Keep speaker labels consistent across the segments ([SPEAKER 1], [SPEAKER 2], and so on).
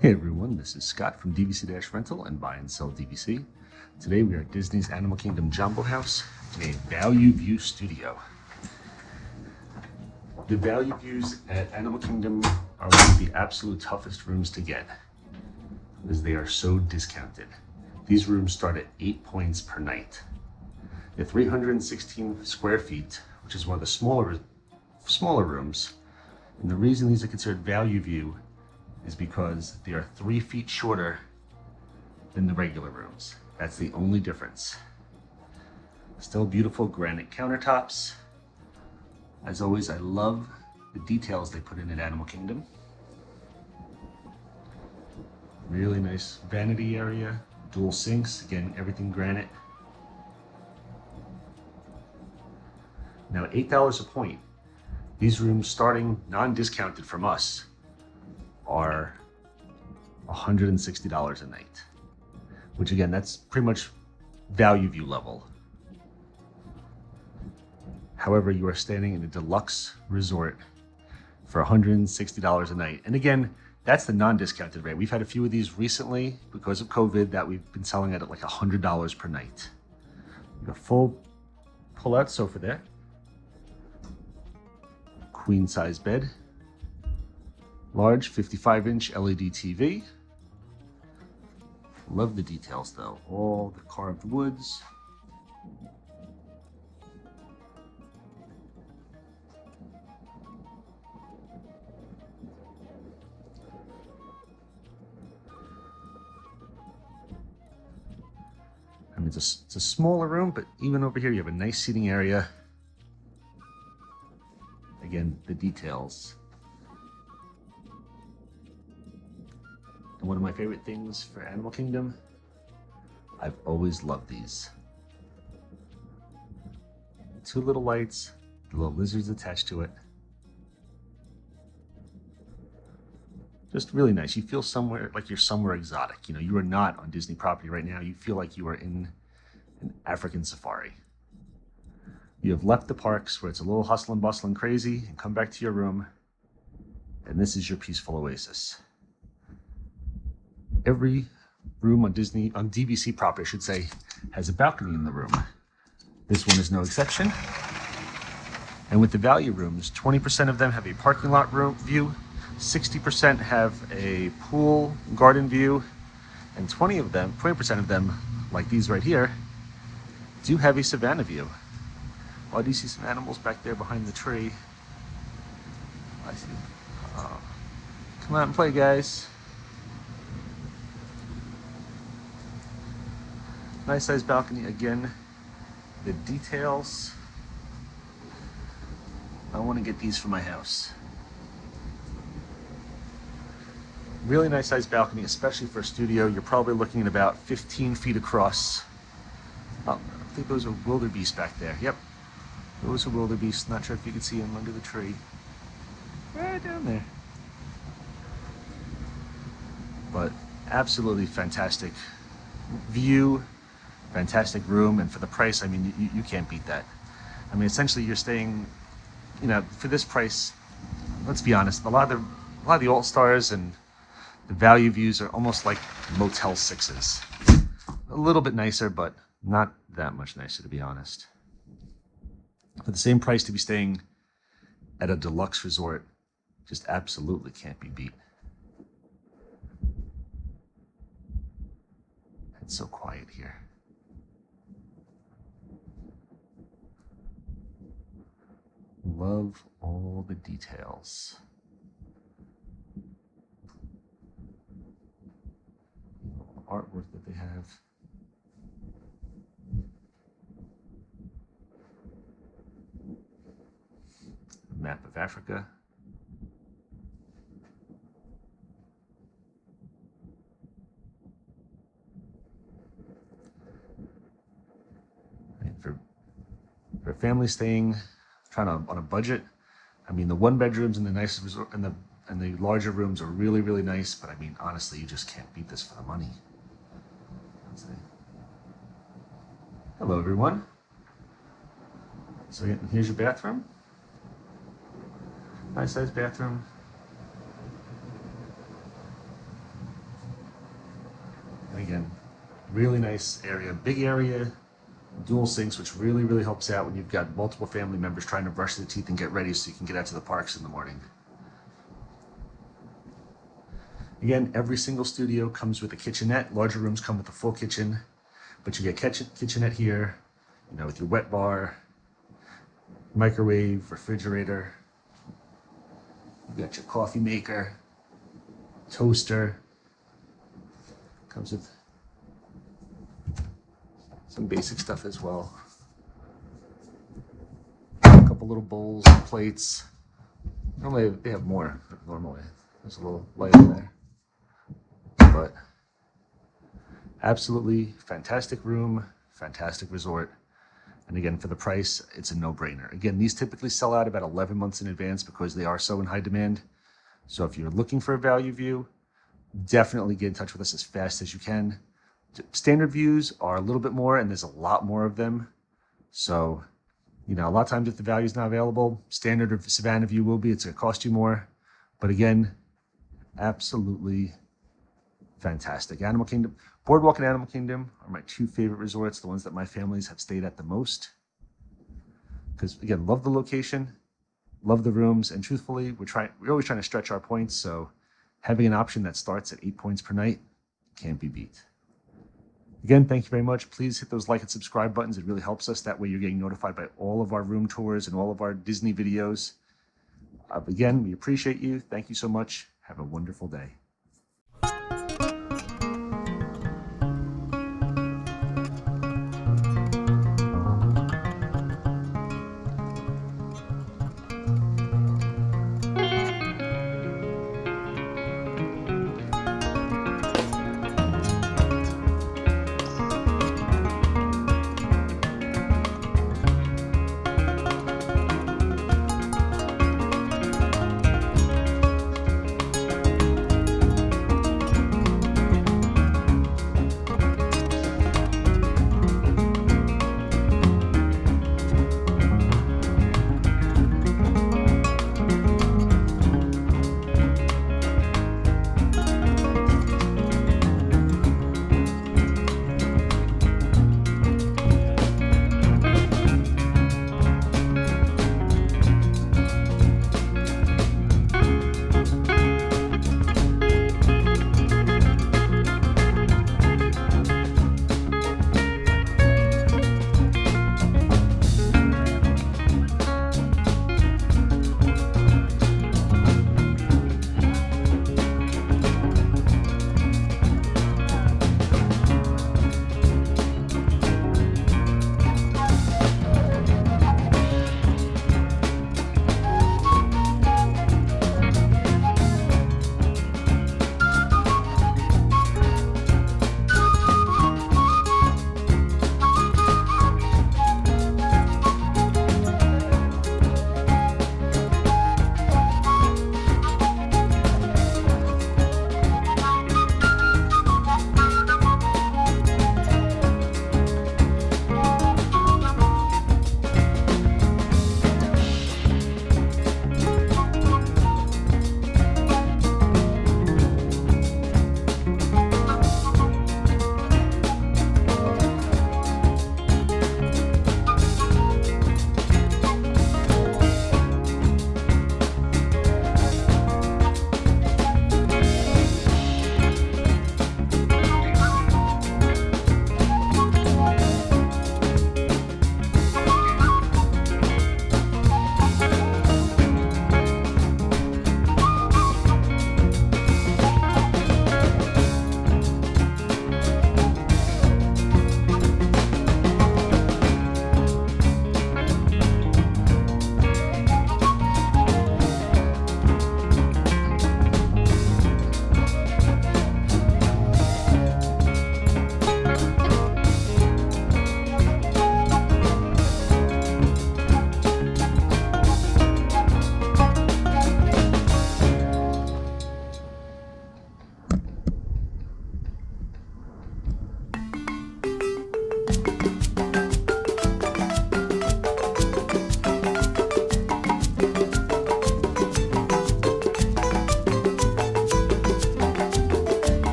[SPEAKER 1] Hey everyone, this is Scott from DVC-RENTAL and Buy and Sell DVC. Today we are at Disney's Animal Kingdom Jumbo House in a Value View studio. The Value Views at Animal Kingdom are one of the absolute toughest rooms to get because they are so discounted. These rooms start at 8 points per night. They're 316 square feet, which is one of the smaller rooms. And the reason these are considered Value View is because they are 3 feet shorter than the regular rooms. That's the only difference. Still beautiful granite countertops. As always, I love the details they put in at Animal Kingdom. Really nice vanity area, dual sinks, again, everything granite. Now, $8 a point. These rooms, starting non-discounted from us, are $160 a night, which again, that's pretty much Value View level. However, you are staying in a deluxe resort for $160 a night. And again, that's the non-discounted rate. We've had a few of these recently because of COVID that we've been selling at like $100 per night. You got a full pull-out sofa there. Queen size bed. Large 55-inch LED TV. Love the details though. All the carved woods. I mean, it's a smaller room, but even over here you have a nice seating area. Again, the details. And one of my favorite things for Animal Kingdom, I've always loved these. 2 little lights, the little lizards attached to it. Just really nice. You feel somewhere like you're somewhere exotic. You know, you are not on Disney property right now. You feel like you are in an African safari. You have left the parks where it's a little hustle and bustle and crazy and come back to your room, and this is your peaceful oasis. Every room on DVC property, I should say, has a balcony in the room. This one is no exception. And with the value rooms, 20% of them have a parking lot room view, 60% have a pool garden view, and 20% of them, like these right here, do have a Savannah view. Oh, do you see some animals back there behind the tree? I see. Come out and play, guys. Nice size balcony. Again, the details. I want to get these for my house. Really nice size balcony, especially for a studio. You're probably looking at about 15 feet across. Oh, I think those are wildebeest back there. Yep, those are wildebeest. Not sure if you can see them under the tree. Right down there. But absolutely fantastic view. Fantastic room, and for the price, I mean, you can't beat that. I mean, essentially, you're staying, you know, for this price. Let's be honest, a lot of the All-Stars and the Value Views are almost like Motel 6s. A little bit nicer, but not that much nicer, to be honest. For the same price, to be staying at a deluxe resort just absolutely can't be beat. It's so quiet here. Love all the details. Artwork that they have. A map of Africa. And for families staying on a budget, I mean, the 1-bedrooms and the nicest resort and the larger rooms are really, really nice, but I mean, honestly, you just can't beat this for the money. Hello, everyone. So here's your bathroom. Nice size bathroom. Really nice area, big area, dual sinks, which really helps out when you've got multiple family members trying to brush their teeth and get ready so you can get out to the parks in the morning. Again, every single studio comes with a kitchenette. Larger rooms come with a full kitchen, but you get kitchenette here, you know, with your wet bar, microwave, refrigerator. You got your coffee maker, toaster. Comes with some basic stuff as well. A couple little bowls and plates. Normally they have more. Normally there's a little light in there, but absolutely fantastic room, fantastic resort. And again, for the price, it's a no-brainer. Again, these typically sell out about 11 months in advance because they are so in high demand. So if you're looking for a value view, definitely get in touch with us as fast as you can. Standard views are a little bit more, and there's a lot more of them. So, you know, a lot of times if the value is not available, standard or Savannah view will be. It's going to cost you more. But again, absolutely fantastic. Animal Kingdom, Boardwalk and Animal Kingdom are my two favorite resorts, the ones that my families have stayed at the most. Because again, love the location, love the rooms, and truthfully, we're always trying to stretch our points. So having an option that starts at 8 points per night can't be beat. Again, thank you very much. Please hit those like and subscribe buttons. It really helps us. That way you're getting notified by all of our room tours and all of our Disney videos. Again, we appreciate you. Thank you so much. Have a wonderful day.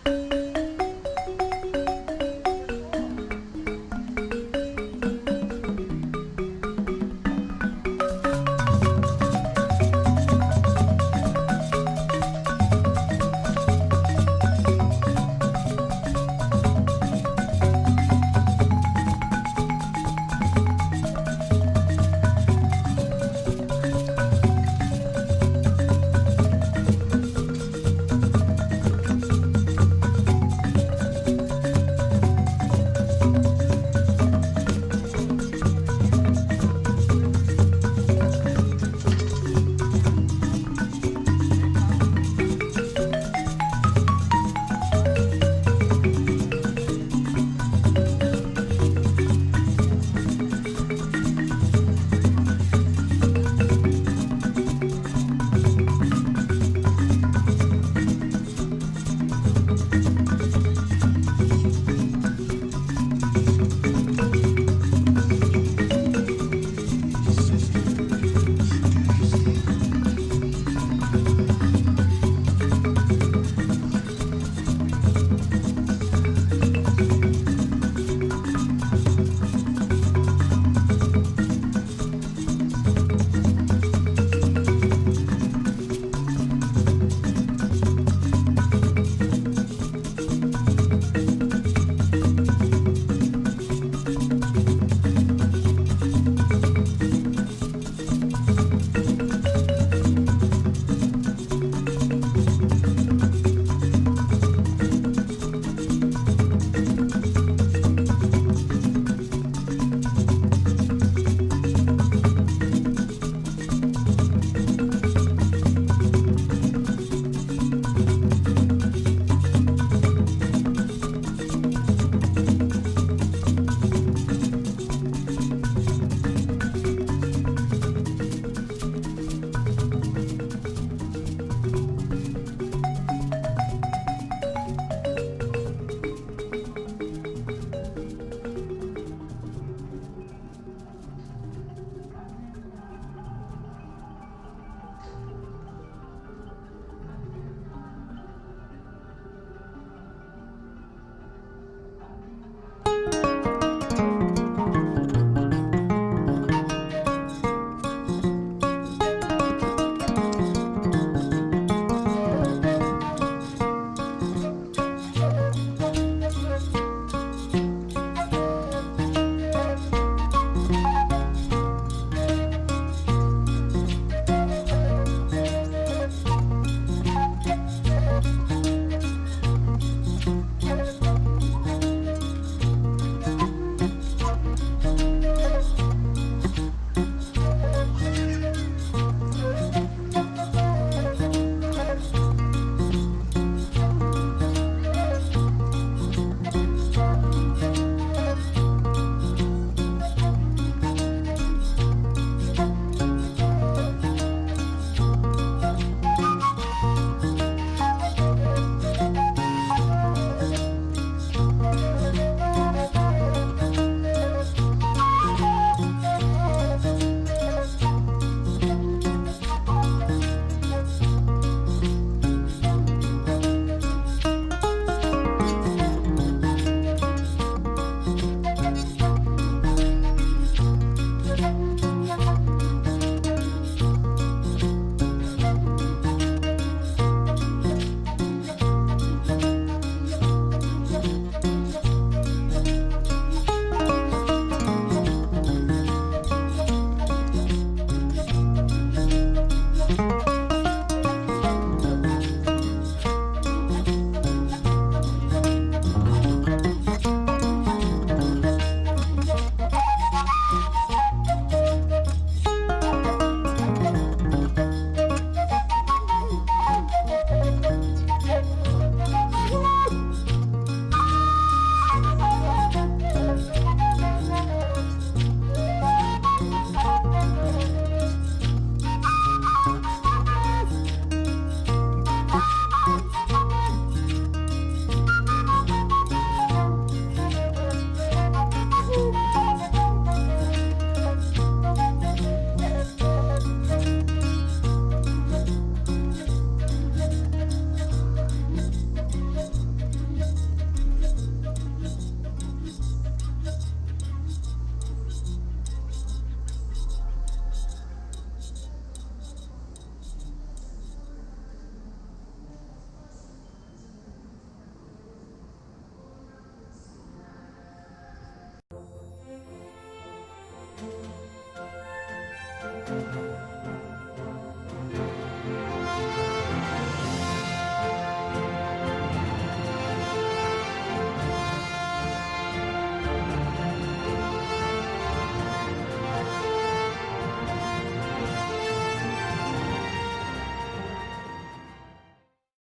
[SPEAKER 1] Bye.